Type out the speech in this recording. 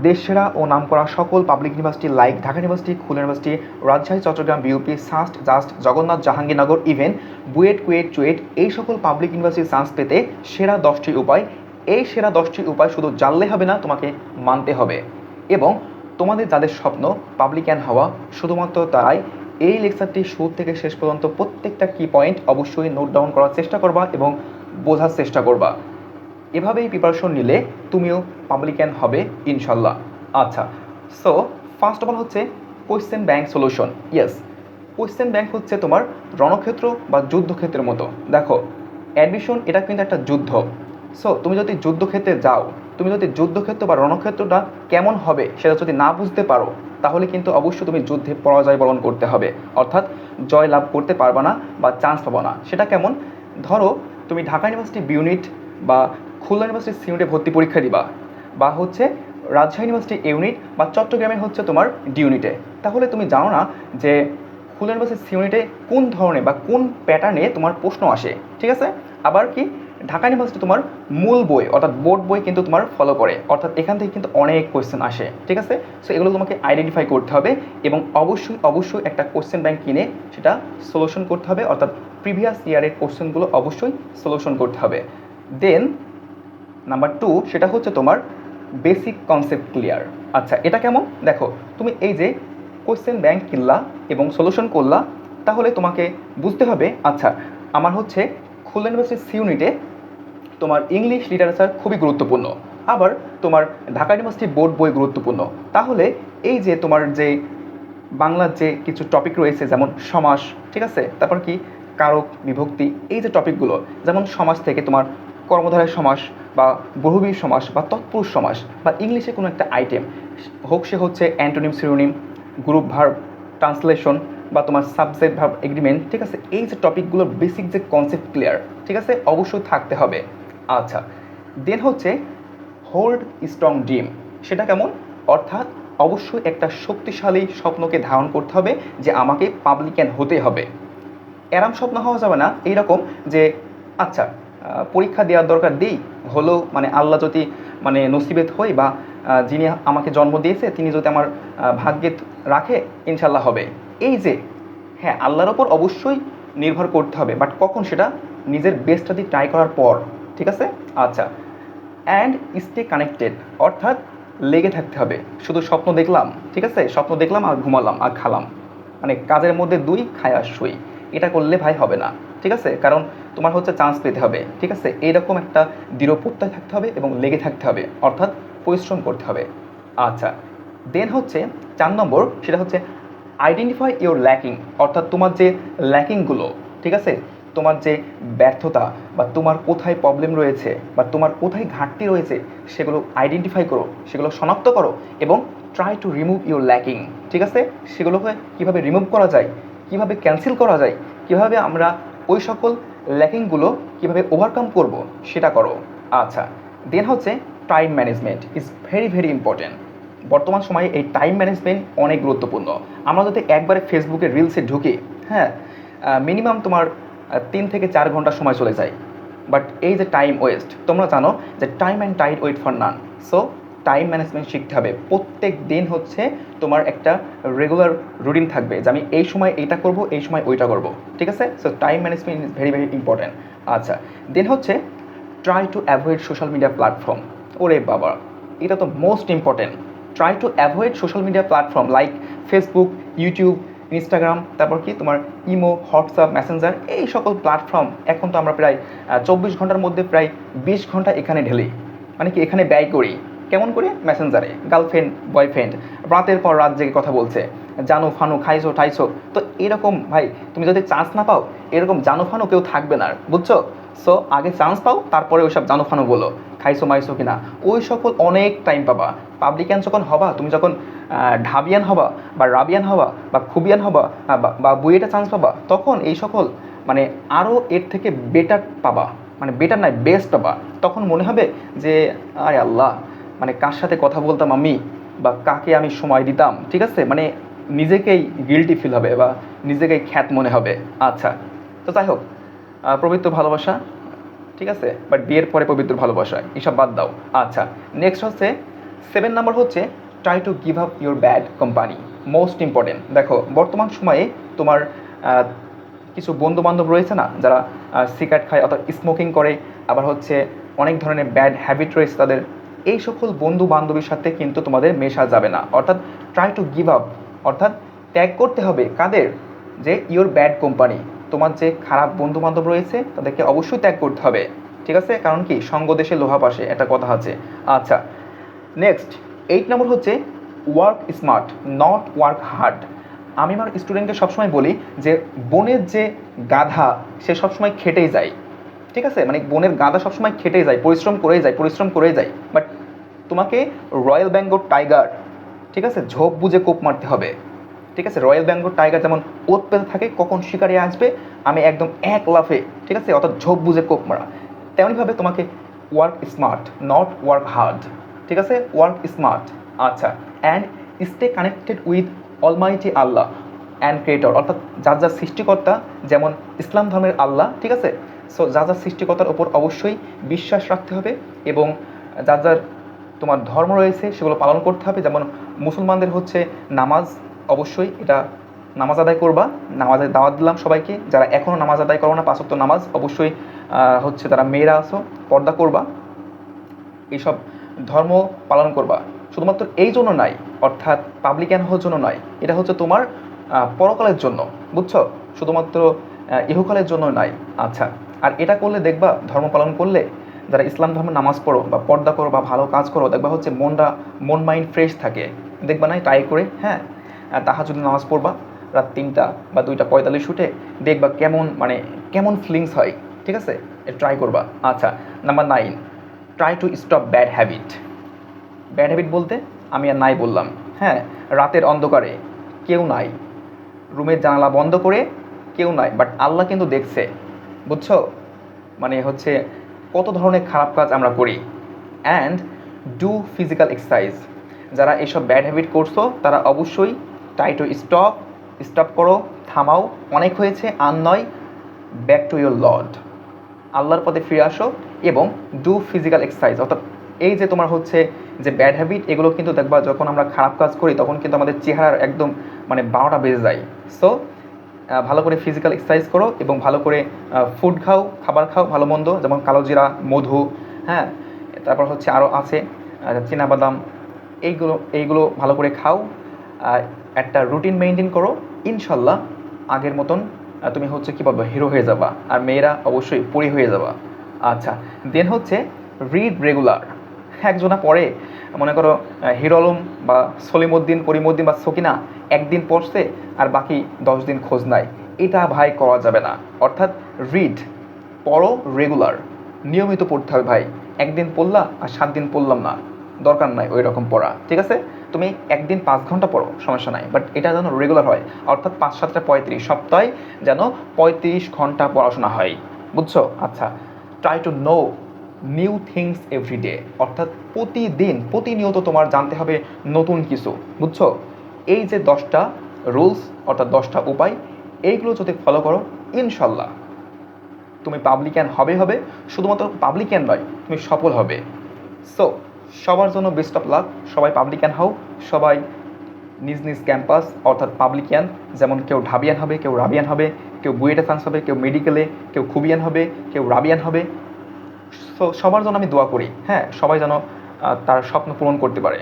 দেশসেরা ও নামকরা সকল public university like Dhaka university, Khulna university, Rajshahi, Chittagong, BUP, SUST, JUST, Jagannath, Jahangirnagar, even BUET, KUET, CUET, এই সকল পাবলিক ইউনিভার্সিটির চান্স পেতে সেরা 10টি উপায়। এই সেরা 10টি উপায় শুধু জানলে হবে না, তোমাকে মানতে হবে। এবং তোমাদের যাদের স্বপ্ন পাবলিকান হওয়া, শুধুমাত্র তারাই এই লেকচারটি শুরু থেকে শেষ পর্যন্ত প্রত্যেকটা কি পয়েন্ট অবশ্যই নোট ডাউন করার চেষ্টা করবা এবং বোঝার চেষ্টা করবা। এভাবেই প্রিপারেশন নিলে তুমিও পাবলিকান হবে ইনশাল্লাহ। আচ্ছা, সো ফার্স্ট অফ অল হচ্ছে question bank solution. Yes, question bank হচ্ছে তোমার রণক্ষেত্র বা যুদ্ধক্ষেত্রের মতো। দেখো, অ্যাডমিশন এটা কিন্তু একটা যুদ্ধ। সো তুমি যদি যুদ্ধক্ষেত্রে যাও, তুমি যদি যুদ্ধক্ষেত্র বা রণক্ষেত্রটা কেমন হবে সেটা যদি না বুঝতে পারো, তাহলে কিন্তু অবশ্যই তুমি যুদ্ধে পরাজয় বরণ করতে হবে, অর্থাৎ জয় লাভ করতে পারবা না বা চান্স পাবো না। সেটা কেমন? ধরো তুমি ঢাকা ইউনিভার্সিটি বি ইউনিট বা খুলনা ইউনিভার্সিটি সি ইউনিটে ভর্তি পরীক্ষা দিবা, বা হচ্ছে রাজশাহী ইউনিভার্সিটি ইউনিট বা চট্টগ্রামে হচ্ছে তোমার ডি ইউনিটে, তাহলে তুমি জানো না যে খুলনা ইউনিভার্সিটি সি ইউনিটে কোন ধরনের বা কোন প্যাটার্নে তোমার প্রশ্ন আসে। ঠিক আছে? আবার কি ঢাকা ইউনিভার্সিটি তোমার মূল বই অর্থাৎ বোর্ড বই কিন্তু তোমার ফলো করে, অর্থাৎ এখান থেকে কিন্তু অনেক কোয়েশ্চেন আসে। ঠিক আছে? সো এগুলো তোমাকে আইডেন্টিফাই করতে হবে এবং অবশ্যই একটা কোয়েশ্চেন ব্যাংক কিনে সেটা সলিউশন করতে হবে, অর্থাৎ প্রিভিয়াস ইয়ারের কোয়েশ্চেনগুলো অবশ্যই সলিউশন করতে হবে। দেন নাম্বার 2, সেটা হচ্ছে তোমার বেসিক কনসেপ্ট ক্লিয়ার। আচ্ছা, এটা কেমন? দেখো, তুমি এই যে কোয়েশ্চেন ব্যাংক কিনলা এবং সলিউশন করলা, তাহলে তোমাকে বুঝতে হবে আচ্ছা আমার হচ্ছে খুলনা ইউনিভার্সিটি সি ইউনিটে তোমার ইংলিশ লিটারেচার খুবই গুরুত্বপূর্ণ, আবার তোমার ঢাকা ইউনিভার্সিটি বোর্ড বই গুরুত্বপূর্ণ। তাহলে এই যে তোমার যে বাংলার যে কিছু টপিক রয়েছে, যেমন সমাস, ঠিক আছে, তারপর কি কারক বিভক্তি, এই যে টপিকগুলো, যেমন সমাস থেকে তোমার কর্মধারয় সমাস বা বহুব্রীহি সমাস বা তৎপুরুষ সমাস বা ইংলিশে কোনো একটা আইটেম হোক, সে হচ্ছে antonym, synonym, group verb, translation বা তোমার সাবজেক্ট ভার্ব এগ্রিমেন্ট। ঠিক আছে? এই যে টপিকগুলোর বেসিক যে কনসেপ্ট ক্লিয়ার, ঠিক আছে, অবশ্যই থাকতে হবে। আচ্ছা, দেন হচ্ছে হোল্ড স্ট্রং ড্রিম। সেটা কেমন? অর্থাৎ অবশ্যই একটা শক্তিশালী স্বপ্নকে ধারণ করতে হবে যে আমাকে পাবলিকান হতে হবে। এরম স্বপ্ন হওয়া যাবে না এইরকম যে আচ্ছা পরীক্ষা দেওয়ার দরকার দিই, হলেও মানে আল্লাহ যদি মানে নসিবেত হই বা যিনি আমাকে জন্ম দিয়েছে তিনি যদি আমার ভাগ্যে রাখে ইনশাল্লাহ হবে। এই যে হ্যাঁ, আল্লাহর ওপর অবশ্যই নির্ভর করতে হবে, বাট কখন? সেটা নিজের বেস্টটা দিয়ে ট্রাই করার পর। ঠিক আছে? আচ্ছা, অ্যান্ড স্টে কানেক্টেড, অর্থাৎ লেগে থাকতে হবে। শুধু স্বপ্ন দেখলাম, ঠিক আছে, স্বপ্ন দেখলাম আর ঘুমালাম আর খালাম, মানে কাজের মধ্যে দুই, খায় আর শুই, এটা করলে ভাই হবে না। ঠিক আছে? কারণ তোমার হচ্ছে চান্স পেতে হবে। ঠিক আছে? এইরকম একটা দৃঢ় প্রত্যয় থাকতে হবে এবং লেগে থাকতে হবে, অর্থাৎ পরিশ্রম করতে হবে। আচ্ছা, দেন হচ্ছে 4 নম্বর, সেটা হচ্ছে আইডেন্টিফাই ইওর ল্যাকিং, অর্থাৎ তোমার যে ল্যাকিংগুলো, ঠিক আছে, তোমার যে ব্যর্থতা বা তোমার কোথায় প্রবলেম রয়েছে বা তোমার কোথায় ঘাটতি রয়েছে, সেগুলো আইডেন্টিফাই করো, সেগুলো শনাক্ত করো এবং try to remove your lacking. ঠিক আছে? সেগুলোকে কীভাবে রিমুভ করা যায়, কীভাবে ক্যান্সেল করা যায়, কীভাবে আমরা ওই সকল ল্যাকিংগুলো কীভাবে ওভারকাম করব, সেটা করো। আচ্ছা, দেন হচ্ছে time management is very very important. বর্তমান সময়ে এই টাইম ম্যানেজমেন্ট অনেক গুরুত্বপূর্ণ। আমরা যদি একবারে ফেসবুকে রিলসে ঢুকি, হ্যাঁ, মিনিমাম তোমার 3 থেকে 4 ঘন্টা সময় চলে যায়। বাট এই যে টাইম ওয়েস্ট, তোমরা জানো যে time and tide wait for none. So time management শিখতে হবে। প্রত্যেক দিন হচ্ছে তোমার একটা রেগুলার রুটিন থাকবে যে আমি এই সময় এইটা করব, এই সময় ওইটা করব। ঠিক আছে? So time management is very very important. আচ্ছা, দেন হচ্ছে try to avoid social media platform. ওরে বাবা, এটা তো most important. Try to avoid social media platform like Facebook, YouTube, Instagram, তারপর কি তোমার ইমো, হোয়াটসঅ্যাপ, মেসেঞ্জার, এই সকল প্ল্যাটফর্ম এখন তো আমরা প্রায় 24 ঘন্টার মধ্যে প্রায় 20 ঘন্টা এখানে ঢেলি, মানে কি এখানে ব্যয় করি। কেমন করে? মেসেঞ্জারে গার্লফ্রেন্ড বয়ফ্রেন্ড রাতের পর রাত জেগে কথা বলছে, জানো ফানু খাইছো ঠাইছো। তো এরকম ভাই তুমি যদি চান্স না পাও, এরকম জানো ফানো কেউ থাকবে না, বুঝছো? সো আগে চান্স পাও, তারপরে ওইসব জানো ফানো বলো, খাইছো মাইছো কিনা, ওই সকল অনেক টাইম পাবা। পাবলিকান যখন হবা, তুমি যখন ঢাবিয়ান হবা বা রাবিয়ান হবা বা খুবিয়ান হবা বা বুয়েটে চান্স পাবা, তখন এই সকল মানে আরও এর থেকে বেটার পাবা, মানে বেটার নয় বেস্ট পাবা। তখন মনে হবে যে আরে আল্লাহ, মানে কার সাথে কথা বলতাম আমি বা কাকে আমি সময় দিতাম। ঠিক আছে? মানে নিজেকেই গিল্টি ফিল হবে বা নিজেকেই খ্যাত মনে হবে। আচ্ছা, তো যাই হোক, পবিত্র ভালোবাসা, ঠিক আছে, বাট বিয়ের পরে পবিত্র ভালোবাসা এসব বাদ দাও। আচ্ছা, নেক্সট হচ্ছে 7 নাম্বার হচ্ছে try to give up your bad company. Most important. দেখো বর্তমান সময়ে তোমার কিছু বন্ধুবান্ধব রয়েছে না, যারা সিগারেট খায় অর্থাৎ স্মোকিং করে, আবার হচ্ছে অনেক ধরনের ব্যাড হ্যাবিট রয়েছে তাদের। এই সকল বন্ধু বান্ধবীর সাথে কিন্তু তোমাদের মেশা যাবে না, অর্থাৎ ট্রাই টু গিভ আপ, অর্থাৎ ত্যাগ করতে হবে কাদের, যে ইওর ব্যাড কোম্পানি, তোমার যে খারাপ বন্ধু বান্ধব রয়েছে তাদেরকে অবশ্যই ত্যাগ করতে হবে, ঠিক আছে? কারণ কি সঙ্গ দেশে লোহা পাশে, একটা কথা আছে। আচ্ছা, নেক্সট 8 নম্বর হচ্ছে work smart, not work hard. আমি আমার স্টুডেন্টকে সবসময় বলি যে বনের যে গাধা সে সবসময় খেটেই যায়, ঠিক আছে? মানে বনের গাধা সবসময় খেটেই যায়, পরিশ্রম করেই যায়, বাট তোমাকে রয়্যাল বেঙ্গল টাইগার, ঠিক আছে, ঝোপ বুঝে কোপ মারতে হবে, ঠিক আছে? রয়্যাল বেঙ্গল টাইগার যেমন ওত পেতে থাকে কখন শিকারে আসবে, আমি একদম এক লাফে, ঠিক আছে, অর্থাৎ ঝোপ বুঝে কোপ মারা, তেমনইভাবে তোমাকে work smart, not work hard, ঠিক আছে? Work smart. আচ্ছা, and stay connected with almighty Allah and creator, অর্থাৎ যার যার সৃষ্টিকর্তা, যেমন ইসলাম ধর্মের আল্লাহ, ঠিক আছে? সো যার যার সৃষ্টিকর্তার ওপর অবশ্যই বিশ্বাস রাখতে হবে এবং যার যার তোমার ধর্ম রয়েছে সেগুলো পালন করতে হবে। যেমন মুসলমানদের হচ্ছে নামাজ, অবশ্যই এটা নামাজ আদায় করবা, নামাজের দাওয়াত দিলাম সবাইকে। যারা এখনও নামাজ আদায় করো না 5 ওয়াক্ত নামাজ, অবশ্যই হচ্ছে তারা মেয়েরা আসো, পর্দা করবা, এইসব ধর্ম পালন করবা। শুধুমাত্র এই জন্য নয়, অর্থাৎ পাবলিকান হওয়ার জন্য নয়, এটা হচ্ছে তোমার পরকালের জন্য, বুঝছো? শুধুমাত্র ইহকালের জন্য নয়। আচ্ছা, আর এটা করলে দেখবা, ধর্ম পালন করলে, যারা ইসলাম ধর্মের নামাজ পড়ো বা পর্দা করো বা ভালো কাজ করো, দেখবা হচ্ছে মন মাইন্ড ফ্রেশ থাকে, দেখবা না? ট্রাই করে, হ্যাঁ, তাহাজ্জুদের নামাজ পড়বা রাত 3টা বা 2:45 উঠে, দেখবা কেমন ফিলিংস হয়, ঠিক আছে? ট্রাই করবা। আচ্ছা, number 9, try to stop bad habit. Bad habit বলতে আমি আর নাই বললাম, হ্যাঁ, রাতের অন্ধকারে কেউ নাই, রুমের জানালা বন্ধ করে কেউ নাই, বাট আল্লাহ কিন্তু দেখছে, বুঝছো? মানে হচ্ছে কত ধরনের খারাপ কাজ আমরা করি। And do physical exercise. যারা এইসব ব্যাড হ্যাবিট করছো তারা অবশ্যই ট্রাই টু স্টপ করো, থামাও, অনেক হয়েছে, আর নয়, ব্যাক টু ইয়োর লর্ড, আল্লাহর পথে ফিরে আসো এবং ডু ফিজিক্যাল এক্সারসাইজ। অর্থাৎ এই যে তোমার হচ্ছে যে ব্যাড হ্যাবিট, এগুলো কিন্তু দেখবা যখন আমরা খারাপ কাজ করি তখন কিন্তু আমাদের চেহারার একদম 12টা বেজে যায়। সো ভালো করে ফিজিক্যাল এক্সারসাইজ করো এবং ভালো করে ফুড খাও, খাবার খাও ভালো মন্দ, যেমন কালোজিরা, মধু, হ্যাঁ, তারপর হচ্ছে আরও আছে চীনাবাদাম, এইগুলো ভালো করে খাও, একটা রুটিন মেনটেন করো, ইনশাল্লাহ আগের মতন তুমি হচ্ছে কী বলবো, হিরো হয়ে যাবা, আর মেয়েরা অবশ্যই পরি হয়ে যাবা। আচ্ছা, দেন হচ্ছে রিড রেগুলার। একজনা পড়ে, মনে করো হিরো আলম বা সলিমউদ্দিন, করিমউদ্দিন বা সকিনা একদিন পড়ছে আর বাকি 10 দিন খোঁজ নাই, এটা ভাই করা যাবে না। অর্থাৎ পড়ো রেগুলার, নিয়মিত পড়তে হবে ভাই। একদিন পড়লা আর 7 দিন পড়লাম না, দরকার নাই ওই রকম পড়া, ঠিক আছে? তুমি একদিন 5 ঘন্টা পড়ো, সমস্যা নাই, বাট এটা যেন রেগুলার হয়, অর্থাৎ 5 7 35 সপ্তাহে যেন 35 ঘন্টা পড়াশোনা হয়, বুঝছো? আচ্ছা, try to know new things everyday, অর্থাৎ প্রতিনিয়ত তোমার জানতে হবে নতুন কিছু, বুঝছো? এই যে 10টা রুলস, অর্থাৎ 10টা উপায়, এইগুলো যদি ফলো করো, ইনশাল্লাহ তুমি পাবলিকান হবে, শুধুমাত্র পাবলিকান নয়, তুমি সফল হবে। সো সবার জন্য বেস্ট অফ লাক, সবাই পাবলিকান হও, সবাই নিজ নিজ ক্যাম্পাস অর্থাৎ পাবলিকান, যেমন কেউ ঢাবিয়ান হবে, কেউ রাবিয়ান হবে, কেউ বুয়েটে চান্স হবে, কেউ মেডিকেলে, কেউ খুবিয়ান হবে, কেউ রাবিয়ান হবে। সো সবার জন্য আমি দোয়া করি, হ্যাঁ, সবাই যেন তার স্বপ্ন পূরণ করতে পারে।